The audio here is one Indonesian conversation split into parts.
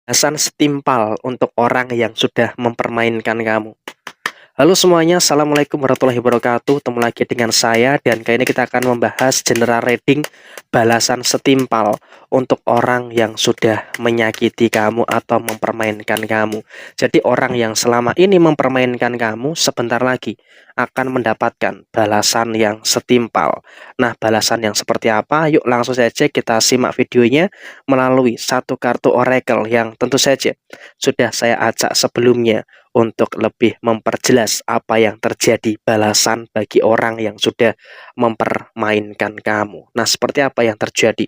Balasan setimpal untuk orang yang sudah mempermainkan kamu. Halo semuanya, Assalamualaikum warahmatullahi wabarakatuh. Ketemu lagi dengan saya dan kali ini kita akan membahas general reading balasan setimpal untuk orang yang sudah menyakiti kamu atau mempermainkan kamu. Jadi orang yang selama ini mempermainkan kamu sebentar lagi akan mendapatkan balasan yang setimpal. Nah, balasan yang seperti apa? Yuk langsung saja kita simak videonya melalui satu kartu oracle yang tentu saja sudah saya acak sebelumnya untuk lebih memperjelas apa yang terjadi balasan bagi orang yang sudah mempermainkan kamu. Nah, seperti apa yang terjadi?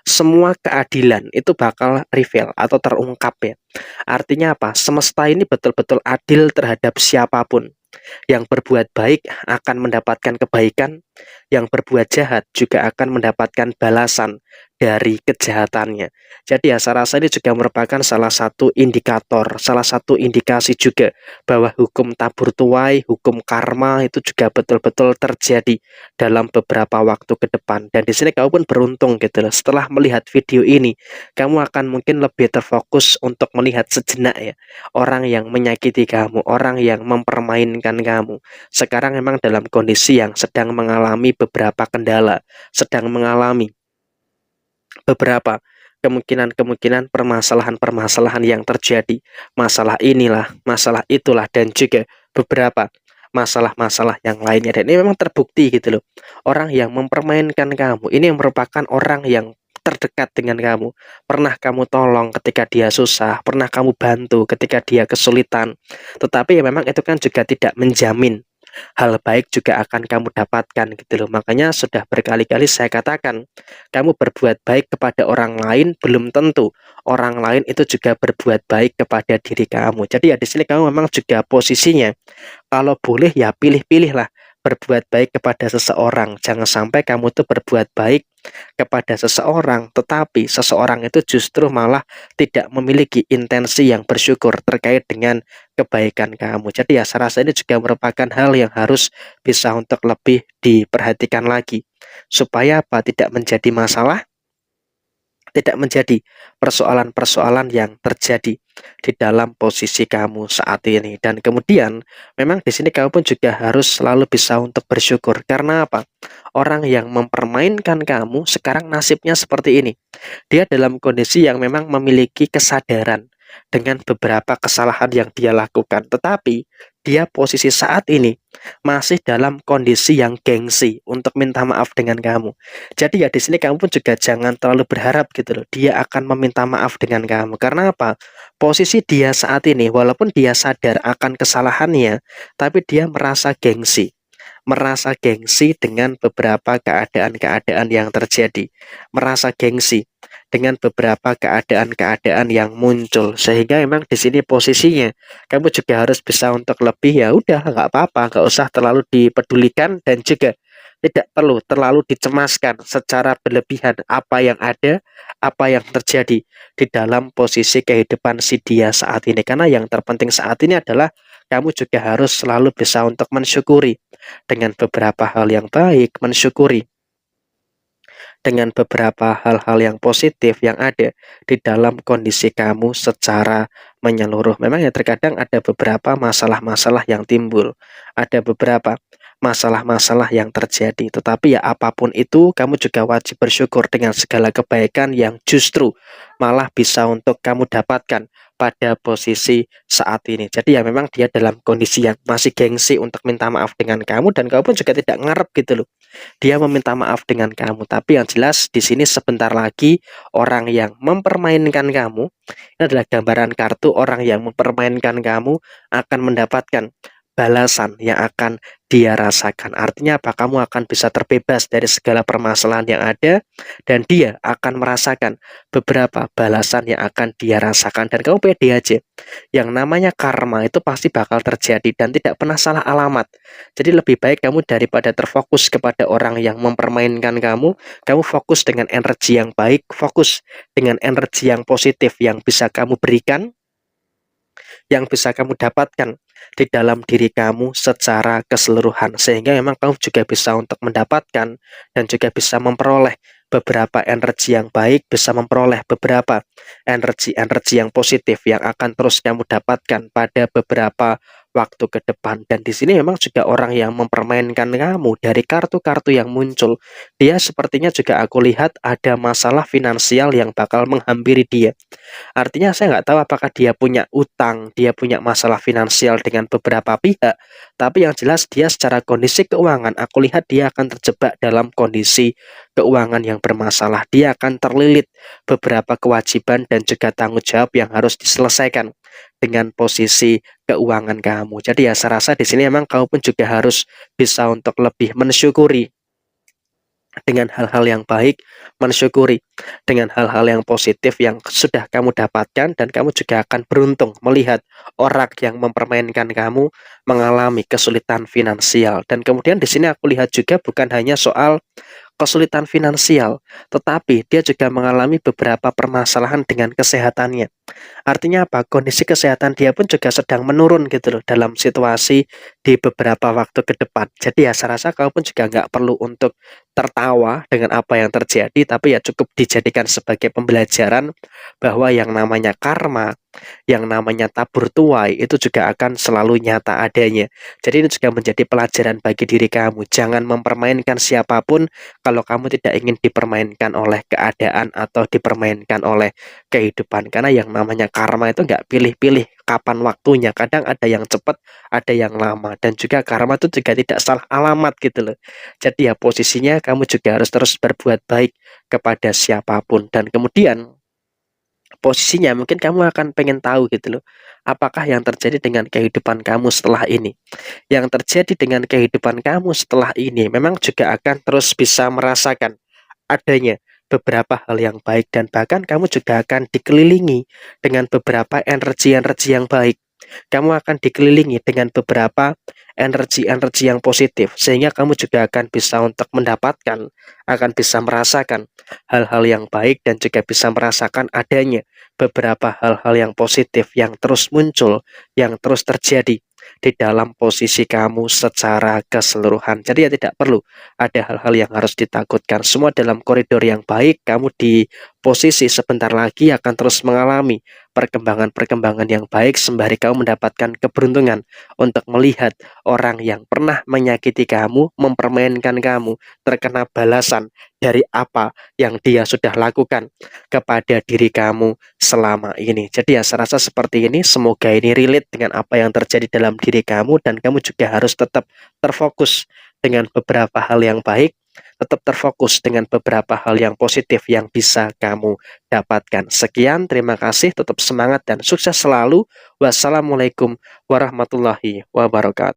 Semua keadilan itu bakal reveal atau terungkap ya. Artinya apa? Semesta ini betul-betul adil terhadap siapapun. Yang berbuat baik akan mendapatkan kebaikan, yang berbuat jahat juga akan mendapatkan balasan dari kejahatannya. Jadi ya, saya rasa ini juga merupakan salah satu indikator, salah satu indikasi juga bahwa hukum tabur tuai, hukum karma itu juga betul-betul terjadi dalam beberapa waktu ke depan. Dan di sini kamu pun beruntung gitu loh. Setelah melihat video ini, kamu akan mungkin lebih terfokus untuk melihat sejenak ya orang yang menyakiti kamu, orang yang mempermainkan kamu. Sekarang memang dalam kondisi yang sedang mengalami beberapa kendala, sedang mengalami beberapa kemungkinan-kemungkinan permasalahan-permasalahan yang terjadi. Masalah inilah, masalah itulah, dan juga beberapa masalah-masalah yang lainnya. Dan ini memang terbukti gitu loh. Orang yang mempermainkan kamu, ini merupakan orang yang terdekat dengan kamu. Pernah kamu tolong ketika dia susah, pernah kamu bantu ketika dia kesulitan. Tetapi ya memang itu kan juga tidak menjamin hal baik juga akan kamu dapatkan gitu loh. Makanya sudah berkali-kali saya katakan, kamu berbuat baik kepada orang lain belum tentu orang lain itu juga berbuat baik kepada diri kamu. Jadi ya di sini kamu memang juga posisinya kalau boleh ya pilih-pilihlah berbuat baik kepada seseorang. Jangan sampai kamu tuh berbuat baik kepada seseorang, tetapi seseorang itu justru malah tidak memiliki intensi yang bersyukur terkait dengan kebaikan kamu. Jadi ya saya rasa ini juga merupakan hal yang harus bisa untuk lebih diperhatikan lagi. Supaya apa? Tidak menjadi masalah, tidak menjadi persoalan-persoalan yang terjadi di dalam posisi kamu saat ini. Dan kemudian memang di sini kamu pun juga harus selalu bisa untuk bersyukur. Karena apa? Orang yang mempermainkan kamu sekarang nasibnya seperti ini. Dia dalam kondisi yang memang memiliki kesadaran dengan beberapa kesalahan yang dia lakukan, tetapi dia posisi saat ini masih dalam kondisi yang gengsi untuk minta maaf dengan kamu. Jadi ya di sini kamu pun juga jangan terlalu berharap gitu loh, dia akan meminta maaf dengan kamu. Karena apa? Posisi dia saat ini, walaupun dia sadar akan kesalahannya, tapi dia merasa gengsi dengan beberapa keadaan-keadaan yang terjadi, merasa gengsi dengan beberapa keadaan-keadaan yang muncul, sehingga memang di sini posisinya kamu juga harus bisa untuk lebih ya udah nggak apa-apa, nggak usah terlalu dipedulikan dan juga tidak perlu terlalu dicemaskan secara berlebihan apa yang ada, apa yang terjadi di dalam posisi kehidupan si dia saat ini. Karena yang terpenting saat ini adalah kamu juga harus selalu bisa untuk mensyukuri dengan beberapa hal yang baik, mensyukuri dengan beberapa hal-hal yang positif yang ada di dalam kondisi kamu secara menyeluruh. Memang ya terkadang ada beberapa masalah-masalah yang timbul, ada beberapa masalah-masalah yang terjadi. Tetapi ya apapun itu, kamu juga wajib bersyukur dengan segala kebaikan yang justru malah bisa untuk kamu dapatkan pada posisi saat ini. Jadi ya memang dia dalam kondisi yang masih gengsi untuk minta maaf dengan kamu, dan kamu pun juga tidak ngarep gitu loh dia meminta maaf dengan kamu. Tapi yang jelas di sini sebentar lagi orang yang mempermainkan kamu, ini adalah gambaran kartu orang yang mempermainkan kamu akan mendapatkan balasan yang akan dia rasakan. Artinya apa? Kamu akan bisa terbebas dari segala permasalahan yang ada, dan dia akan merasakan beberapa balasan yang akan dia rasakan. Dan kamu pede aja, yang namanya karma itu pasti bakal terjadi dan tidak pernah salah alamat. Jadi lebih baik kamu daripada terfokus kepada orang yang mempermainkan kamu fokus dengan energi yang baik, fokus dengan energi yang positif yang bisa kamu berikan, yang bisa kamu dapatkan di dalam diri kamu secara keseluruhan, sehingga memang kamu juga bisa untuk mendapatkan dan juga bisa memperoleh beberapa energi yang baik, bisa memperoleh beberapa energi-energi yang positif yang akan terus kamu dapatkan pada beberapa waktu ke depan. Dan di sini memang juga orang yang mempermainkan kamu dari kartu-kartu yang muncul. Dia sepertinya juga aku lihat ada masalah finansial yang bakal menghampiri dia. Artinya saya nggak tahu apakah dia punya utang, dia punya masalah finansial dengan beberapa pihak, tapi yang jelas dia secara kondisi keuangan, aku lihat dia akan terjebak dalam kondisi keuangan yang bermasalah. Dia akan terlilit beberapa kewajiban dan juga tanggung jawab yang harus diselesaikan dengan posisi keuangan kamu. Jadi ya saya rasa di sini memang kamu pun juga harus bisa untuk lebih mensyukuri dengan hal-hal yang baik, mensyukuri dengan hal-hal yang positif yang sudah kamu dapatkan, dan kamu juga akan beruntung melihat orang yang mempermainkan kamu mengalami kesulitan finansial. Dan kemudian di sini aku lihat juga bukan hanya soal kesulitan finansial, tetapi dia juga mengalami beberapa permasalahan dengan kesehatannya. Artinya apa? Kondisi kesehatan dia pun juga sedang menurun gitu loh dalam situasi di beberapa waktu ke depan. Jadi ya saya rasa kau pun juga nggak perlu untuk tertawa dengan apa yang terjadi, tapi ya cukup dijadikan sebagai pembelajaran bahwa yang namanya karma, yang namanya tabur tuai itu juga akan selalu nyata adanya. Jadi ini juga menjadi pelajaran bagi diri kamu. Jangan mempermainkan siapapun kalau kamu tidak ingin dipermainkan oleh keadaan atau dipermainkan oleh kehidupan. Karena yang namanya karma itu nggak pilih-pilih kapan waktunya. Kadang ada yang cepat, ada yang lama. Dan juga karma itu juga tidak salah alamat gitu loh. Jadi ya posisinya kamu juga harus terus berbuat baik kepada siapapun. Dan kemudian posisinya mungkin kamu akan pengen tahu gitu loh, apakah yang terjadi dengan kehidupan kamu setelah ini. Yang terjadi dengan kehidupan kamu setelah ini memang juga akan terus bisa merasakan adanya beberapa hal yang baik, dan bahkan kamu juga akan dikelilingi dengan beberapa energi-energi yang baik. Kamu akan dikelilingi dengan beberapa energi-energi yang positif, sehingga kamu juga akan bisa untuk mendapatkan, akan bisa merasakan hal-hal yang baik, dan juga bisa merasakan adanya beberapa hal-hal yang positif yang terus muncul, yang terus terjadi di dalam posisi kamu secara keseluruhan. Jadi ya tidak perlu ada hal-hal yang harus ditakutkan. Semua dalam koridor yang baik, kamu di posisi sebentar lagi akan terus mengalami perkembangan-perkembangan yang baik sembari kamu mendapatkan keberuntungan untuk melihat orang yang pernah menyakiti kamu, mempermainkan kamu, terkena balasan dari apa yang dia sudah lakukan kepada diri kamu selama ini. Jadi ya saya rasa seperti ini, semoga ini relate dengan apa yang terjadi dalam diri kamu, dan kamu juga harus tetap terfokus dengan beberapa hal yang baik, tetap terfokus dengan beberapa hal yang positif yang bisa kamu dapatkan. Sekian, terima kasih, tetap semangat dan sukses selalu. Wassalamualaikum warahmatullahi wabarakatuh.